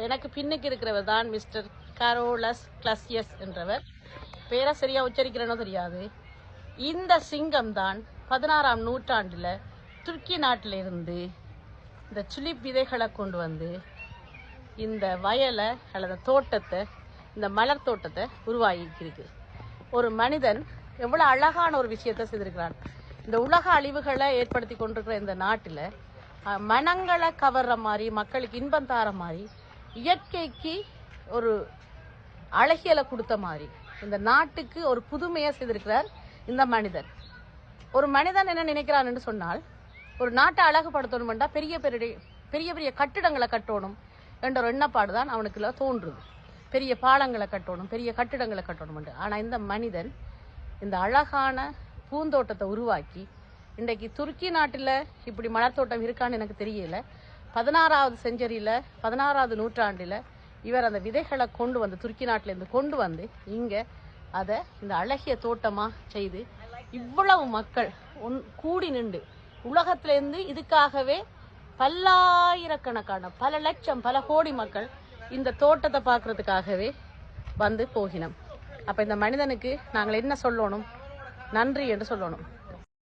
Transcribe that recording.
எனக்கு பின்னுக்கு இருக்கிறவர் தான் மிஸ்டர் கரோலஸ் கிளசியஸ் என்றவர். பேரை சரியா உச்சரிக்கிறேனோ தெரியாது. இந்த சிங்கம் தான் 16ஆம் நூற்றாண்டில் துருக்கி நாட்டிலிருந்து இந்த சுலிப் விதைகளை கொண்டு வந்து இந்த வயலை அல்லது தோட்டத்தை, இந்த மலர் தோட்டத்தை உருவாகிருக்கு. ஒரு மனிதன் எவ்வளோ அழகான ஒரு விஷயத்தை செய்திருக்கிறான். இந்த உலக அழிவுகளை ஏற்படுத்தி கொண்டிருக்கிற இந்த நாட்டில் மனங்களை கவர்ற மாதிரி, மக்களுக்கு இன்பம் தார மாதிரி, இயற்கைக்கு ஒரு அழகியலை கொடுத்த மாதிரி இந்த நாட்டுக்கு ஒரு புதுமையை செய்திருக்கிறார் இந்த மனிதன். ஒரு மனிதன் என்ன நினைக்கிறான் என்று சொன்னால், ஒரு நாட்டை அழகுபடுத்தணும்னா பெரிய பெரிய கட்டிடங்களை கட்டணும் என்ற ஒரு எண்ணப்பாடு தான் அவனுக்குள்ள தோன்றுது. பெரிய பாலங்களை கட்டணும், பெரிய கட்டிடங்களை கட்டணும் என்று. ஆனால் இந்த மனிதன் இந்த அழகான பூந்தோட்டத்தை உருவாக்கி இன்றைக்கு துருக்கி நாட்டில் இப்படி மலர் தோட்டம் இருக்கான்னு எனக்கு தெரியல. 16வது செஞ்சுரியில் 16வது நூற்றாண்டில் இவர் அந்த விதைகளை கொண்டு வந்து துருக்கி நாட்டிலேருந்து கொண்டு வந்து இங்கே அதை இந்த அழகிய தோட்டமாக செய்து இவ்வளவு மக்கள் கூடி நின்று உலகத்திலேருந்து இதுக்காகவே பல்லாயிரக்கணக்கான, பல லட்சம், பல கோடி மக்கள் இந்த தோட்டத்தை பார்க்கறதுக்காகவே வந்து போகினோம். அப்போ இந்த மனிதனுக்கு நாங்கள் என்ன சொல்லணும்? நன்றி என்று சொல்லணும்.